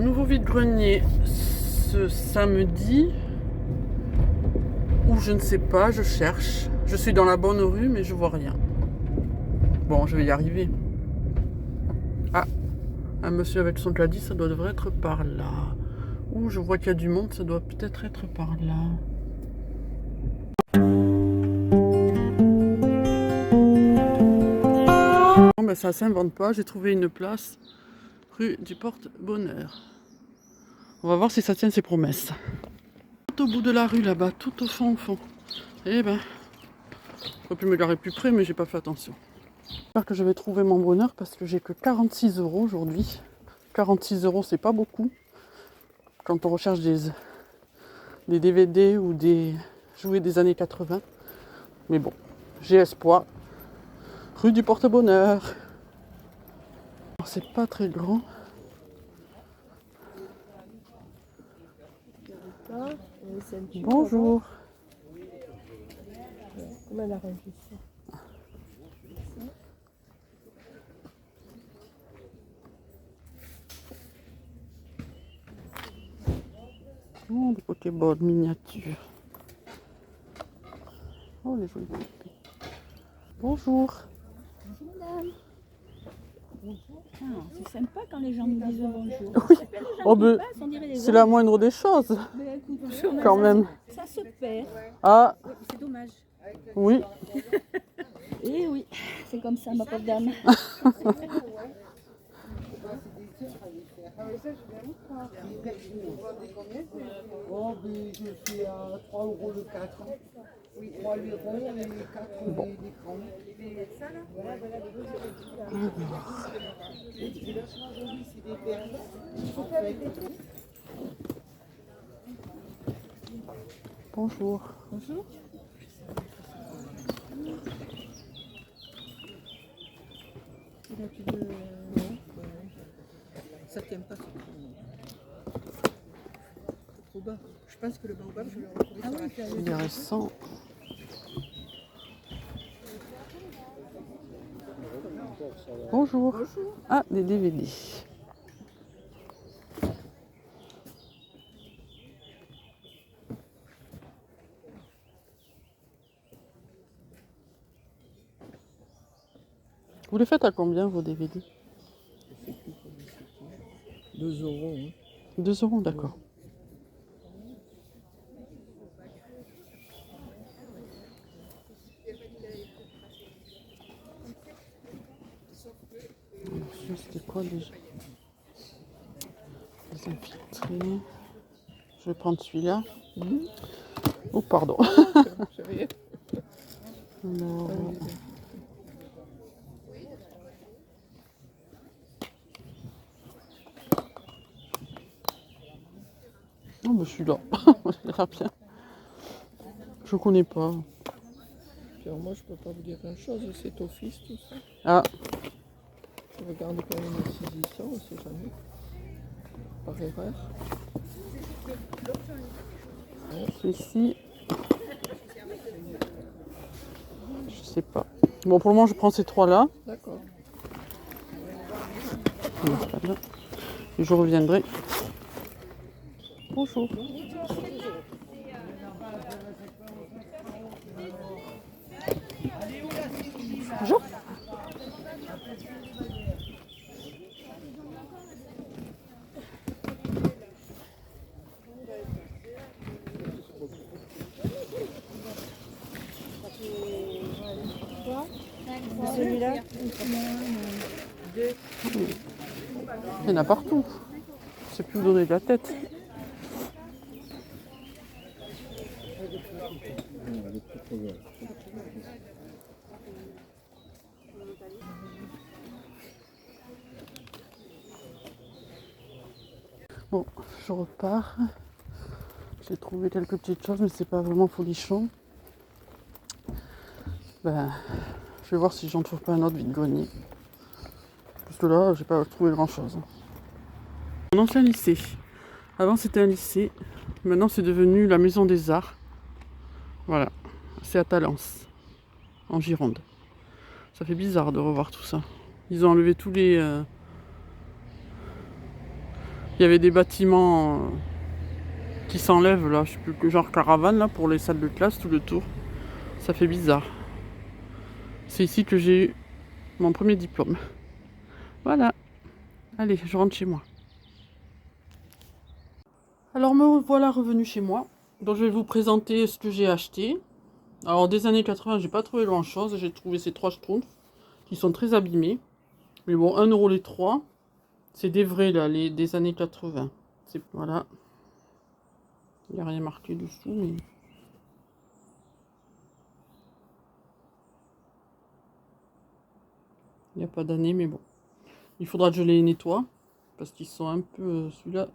nouveau vide-grenier ce samedi. Ou je ne sais pas, je cherche. Je suis dans la bonne rue, mais je vois rien. Bon, je vais y arriver. Ah, un monsieur avec son caddie, ça devrait être par là. Ouh, je vois qu'il y a du monde, ça doit peut-être être par là. Bon, ben ça s'invente pas, j'ai trouvé une place rue du Porte-Bonheur. On va voir si ça tient ses promesses. Tout au bout de la rue là-bas, tout au fond, Eh ben, j'aurais pu me garer plus près, mais j'ai pas fait attention. J'espère que je vais trouver mon bonheur parce que j'ai que 46 € aujourd'hui. 46 €, c'est pas beaucoup. Quand on recherche des DVD ou des jouets des années 80. Mais bon, j'ai espoir. Rue du Porte-Bonheur. C'est pas très grand. Bonjour. Comment elle a rangé ça? Oh, des Pokéballs miniatures. Oh, les jolies poupées. Bonjour. Bonjour madame. Bonjour. Ah, c'est sympa quand les gens nous disent bonjour. Oui. Les gens Oh, qui ben, passent, on dirait des c'est la moindre des choses, Mais écoute, quand même. Ça se perd. Ah, Oui, c'est dommage. oui. Eh oui, c'est comme ça ma pauvre dame. Oh, mais je suis à 3 € le 4. Oui, 3 € et 4 Bon. l'écran. Bonjour. Bonjour. Là, tu veux... Non, ça tient pas, c'est trop bas. Je pense que le baobab, je vais le retrouver sur la terre. Il est récent. Bonjour. Bonjour. Ah, des DVD. Vous les faites à combien vos DVD? 2 €. Hein. 2 €, d'accord. Alors, c'était quoi déjà? Les infiltrés. Je vais prendre celui-là. Oh, pardon. Alors, oh, mais celui-là. Il a l'air bien. Je connais pas. Alors moi, je peux pas vous dire grand-chose, c'est office tout ça. Ah, Je regarde quand même les saisissants, on sait jamais. Par erreur. celui-ci. Je sais pas. Bon, pour le moment, je prends ces trois-là. D'accord. Et je reviendrai. Bonjour. Bonjour. Celui-là, Il y en a partout. Je sais plus où donner de la tête. Bon, je repars. J'ai trouvé quelques petites choses, mais c'est pas vraiment folichon. Ben, je vais voir si j'en trouve pas un autre vide-grenier. Parce que là, j'ai pas trouvé grand-chose. Mon ancien lycée. Avant, c'était un lycée. Maintenant, c'est devenu la Maison des Arts. Voilà. C'est à Talence, en Gironde. Ça fait bizarre de revoir tout ça. Ils ont enlevé tous Il y avait des bâtiments qui s'enlèvent là, je sais plus que genre caravane là pour les salles de classe tout le tour. Ça fait bizarre. C'est ici que j'ai eu mon premier diplôme. Voilà. Allez, je rentre chez moi. Alors me voilà revenu chez moi. Donc je vais vous présenter ce que j'ai acheté. Alors des années 80, j'ai pas trouvé grand chose. J'ai trouvé ces 3 schtroumpfs qui sont très abîmés. Mais bon, 1 € les 3. C'est des vrais là, des années 80. Voilà. Il n'y a rien marqué dessous, mais... Il n'y a pas d'année, mais bon. Il faudra que je les nettoie. Parce qu'ils sont un peu... Celui-là,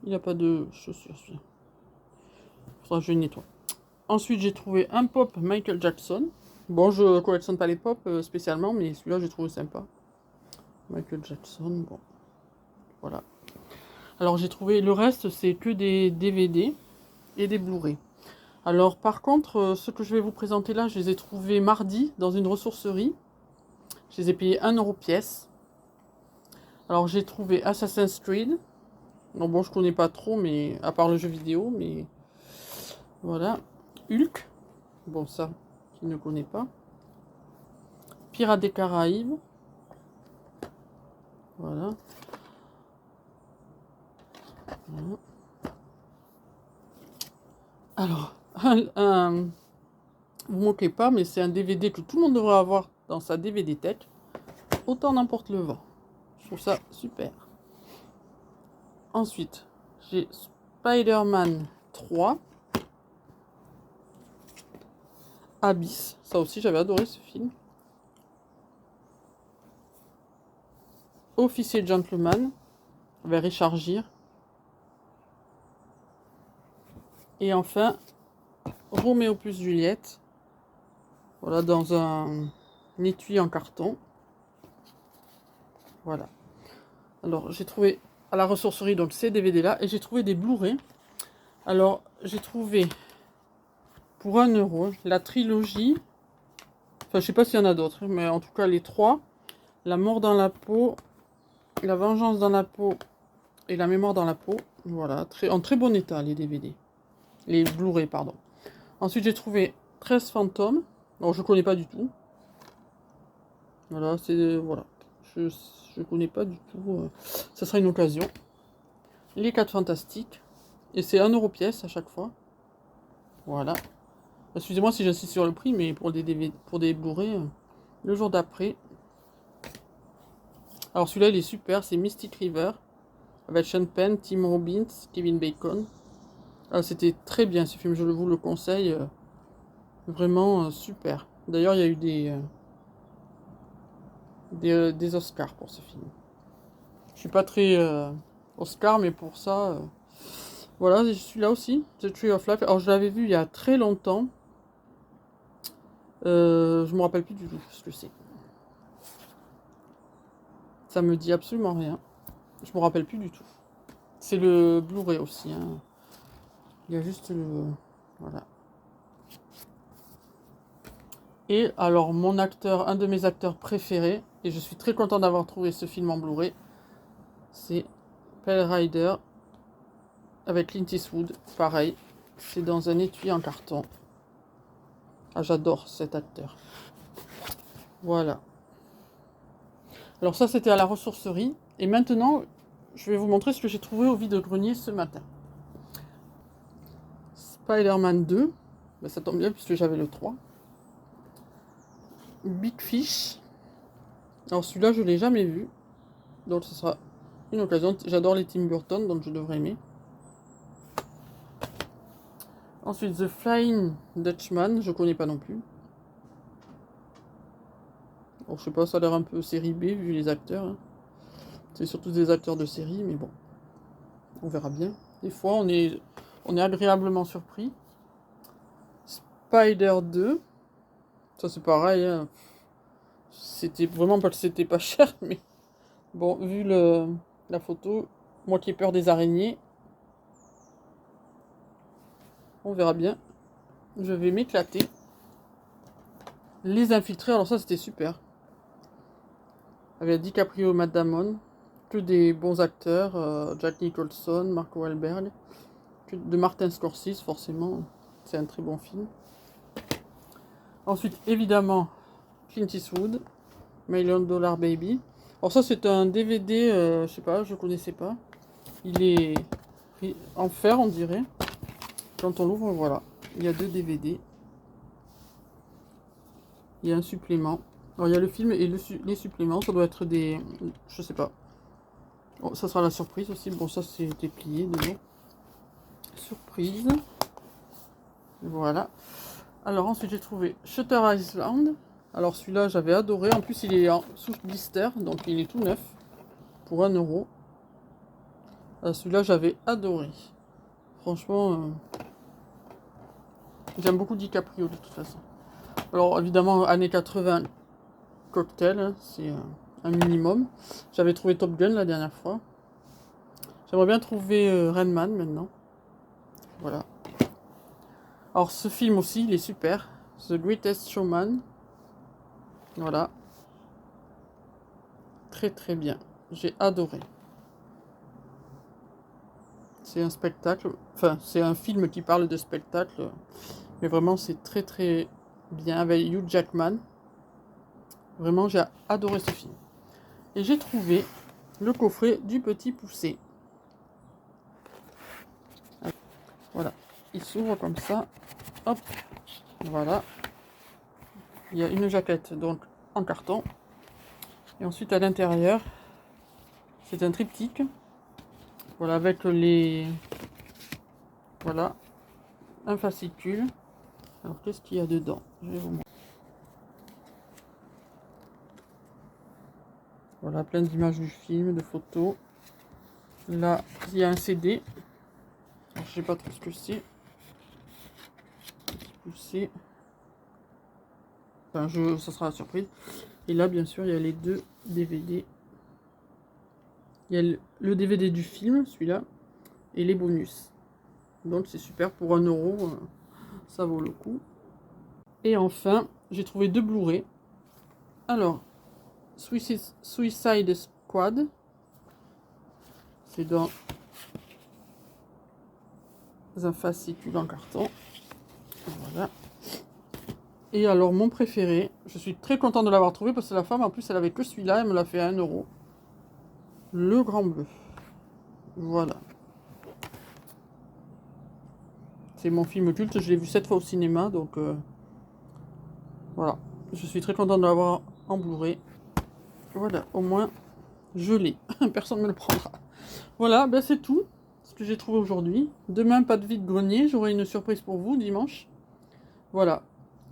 il n'a pas de chaussures, celui-là. Il faudra que je les nettoie. Ensuite, j'ai trouvé un pop Michael Jackson. Bon, je collectionne pas les pop spécialement, mais celui-là, j'ai trouvé sympa. Michael Jackson, bon. Voilà. Alors, j'ai trouvé... Le reste, c'est que des DVD et des Blu-ray. Alors, par contre, ce que je vais vous présenter là, je les ai trouvés mardi dans une ressourcerie. Je les ai payés 1 € pièce. Alors, j'ai trouvé Assassin's Creed. Non, bon, je connais pas trop, mais à part le jeu vidéo, mais voilà. Hulk. Bon, ça, qui ne connaît pas. Pirates des Caraïbes. Voilà. Voilà. Alors, vous moquez pas, mais c'est un DVD que tout le monde devrait avoir dans sa DVD tech. Autant n'importe le vent. Je trouve ça super. Ensuite, j'ai Spider-Man 3. Abyss. Ça aussi, j'avais adoré ce film. Officier Gentleman. Avec Richard Gere. Et enfin, Roméo plus Juliette. Voilà, dans un étui en carton. Voilà. Alors, j'ai trouvé à la ressourcerie donc ces DVD-là. Et j'ai trouvé des Blu-ray. Alors, j'ai trouvé pour 1 € la trilogie. Enfin, je sais pas s'il y en a d'autres, mais en tout cas, les 3. La mort dans la peau, la vengeance dans la peau et la mémoire dans la peau. Voilà, en très bon état, les DVD. Les Blu-ray, pardon. Ensuite, j'ai trouvé 13 fantômes. Alors, je connais pas du tout. Voilà, c'est... Voilà. Je connais pas du tout. Ça sera une occasion. Les 4 fantastiques. Et c'est 1 € pièce à chaque fois. Voilà. Excusez-moi si j'insiste sur le prix, mais pour des DVD, pour des Blu-ray, le jour d'après. Alors celui-là, il est super. C'est Mystic River. Avec Sean Penn, Tim Robbins, Kevin Bacon. C'était très bien ce film, je vous le conseille. Vraiment super. D'ailleurs, il y a eu des Oscars pour ce film. Je suis pas très Oscar, mais pour ça... Voilà, je suis là aussi, The Tree of Life. Alors, je l'avais vu il y a très longtemps. Je me rappelle plus du tout ce que c'est. Ça me dit absolument rien. Je me rappelle plus du tout. C'est le Blu-ray aussi. Hein. Il y a juste le... Voilà. Et alors, un de mes acteurs préférés, et je suis très content d'avoir trouvé ce film en Blu-ray, c'est Pale Rider avec Clint Eastwood. Pareil, c'est dans un étui en carton. Ah, j'adore cet acteur. Voilà. Alors ça, c'était à la ressourcerie. Et maintenant, je vais vous montrer ce que j'ai trouvé au vide-grenier ce matin. Spider-Man 2. Ben, ça tombe bien puisque j'avais le 3. Big Fish. Alors celui-là, je ne l'ai jamais vu. Donc ce sera une occasion. J'adore les Tim Burton, donc je devrais aimer. Ensuite, The Flying Dutchman. Je ne connais pas non plus. Bon, je sais pas, ça a l'air un peu série B vu les acteurs. Hein. C'est surtout des acteurs de série, mais bon. On verra bien. Des fois, on est agréablement surpris. Spider 2. Ça, c'est pareil. Hein. C'était vraiment parce que c'était pas cher, mais bon, vu la photo, moi qui ai peur des araignées, on verra bien. Je vais m'éclater. Les Infiltrés, alors ça, c'était super. Avec DiCaprio, Matt Damon, que des bons acteurs, Jack Nicholson, Mark Wahlberg, de Martin Scorsese forcément, c'est un très bon film. Ensuite, évidemment, Clint Eastwood, Million Dollar Baby. Alors ça, c'est un DVD, je sais pas, je connaissais pas. Il est en fer, on dirait. Quand on l'ouvre, voilà. Il y a 2 DVD. Il y a un supplément. Alors, il y a le film et les suppléments. Ça doit être des... Je sais pas. Oh, ça sera la surprise aussi. Bon, ça, c'était plié dedans. Surprise. Voilà. Alors, ensuite, j'ai trouvé Shutter Island. Alors, celui-là, j'avais adoré. En plus, il est sous blister. Donc, il est tout neuf. Pour 1 €. Celui-là, j'avais adoré. Franchement, j'aime beaucoup DiCaprio de toute façon. Alors évidemment, années 80, Cocktail, hein, c'est un minimum. J'avais trouvé Top Gun la dernière fois. J'aimerais bien trouver Rain Man maintenant. Voilà. Alors ce film aussi, il est super. The Greatest Showman. Voilà. Très très bien. J'ai adoré. C'est un spectacle, enfin c'est un film qui parle de spectacle, mais vraiment c'est très très bien avec Hugh Jackman. Vraiment j'ai adoré ce film. Et j'ai trouvé le coffret du Petit Poucet. Voilà, il s'ouvre comme ça. Hop, voilà. Il y a une jaquette donc en carton. Et ensuite à l'intérieur, c'est un triptyque. Voilà, avec les... Voilà, un fascicule. Alors, qu'est-ce qu'il y a dedans? Je vais vous montrer. Voilà, plein d'images du film, de photos. Là, il y a un CD. Alors, je sais pas trop ce que c'est. Enfin, ça sera la surprise. Et là, bien sûr, il y a les 2 DVD. Il y a le DVD du film, celui-là, et les bonus. Donc, c'est super pour 1 €. Ça vaut le coup. Et enfin, j'ai trouvé 2 Blu-ray. Alors, Suicide Squad. C'est dans un fascicule en carton. Voilà. Et alors, mon préféré, je suis très contente de l'avoir trouvé parce que la femme, en plus, elle avait que celui-là. Elle me l'a fait à 1 €. Le Grand Bleu. Voilà. C'est mon film culte. Je l'ai vu 7 fois au cinéma. Donc, voilà. Je suis très contente de l'avoir en Blu-ray. Voilà. Au moins, je l'ai. Personne ne me le prendra. Voilà. Ben, c'est tout ce que j'ai trouvé aujourd'hui. Demain, pas de vide-grenier. J'aurai une surprise pour vous dimanche. Voilà.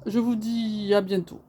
Je vous dis à bientôt.